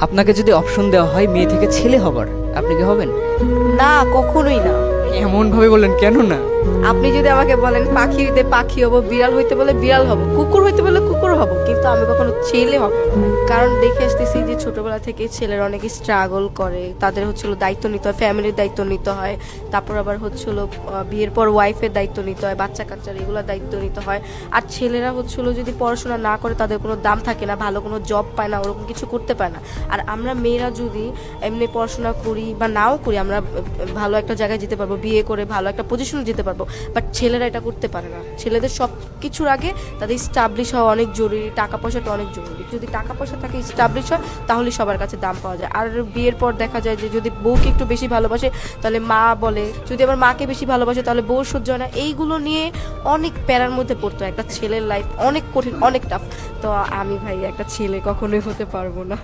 আপনাকে যদি অপশন দেওয়া হয় মেয়ে থেকে ছেলে হবার, আপনি কি হবেন? না, কখনোই না। এমন ভাবে বললেন কেন না? আপনি যদি আমাকে বলেন পাখি হইতে পাখি হব, বিড়াল হইতে বলে বিড়াল হব, কুকুর হইতে বলে কুকুর হব, কিন্তু আমি কখনো ছেলে হব না। কারণ দেখে আসতেছি যে ছোটবেলা থেকে ছেলেরা অনেক স্ট্রাগল করে, তাদের হচ্ছিল দায়িত্ব নিতে হয়, ফ্যামিলির দায়িত্ব নিতে হয়, তারপর আবার হচ্ছিল বিয়ের পর ওয়াইফের দায়িত্ব নিতে হয়, বাচ্চা কাচ্চার এগুলোর দায়িত্ব নিতে হয়। আর ছেলেরা হচ্ছিল যদি পড়াশোনা না করে তাদের কোনো দাম থাকে না, ভালো কোনো জব পায় না, ওরকম কিছু করতে পারে না। আর আমরা মেয়েরা যদি এমনি পড়াশোনা করি বা নাও করি, আমরা ভালো একটা জায়গায় যেতে পারবো, বিয়ে করে ভালো একটা পজিশনে যেতে পারবো। বাট ছেলেরা এটা করতে পারে না। ছেলেদের সব কিছুর আগে তাদের স্টাবলিশ হওয়া অনেক জরুরি, টাকা পয়সাটা অনেক জরুরি। যদি টাকা পয়সা থাকে, স্টাবলিশ হয়, তাহলে সবার কাছে দাম পাওয়া যায়। আর বিয়ের পর দেখা যায় যে যদি বউকে একটু বেশি ভালোবাসে তাহলে মা বলে, যদি আবার মাকে বেশি ভালোবাসে তাহলে বউ সহ্য হয় না। এইগুলো নিয়ে অনেক প্যারার মধ্যে পড়তে হয়। একটা ছেলের লাইফ অনেক কঠিন, অনেক টাফ। তো আমি ভাই একটা ছেলে কখনোই হতে পারবো না।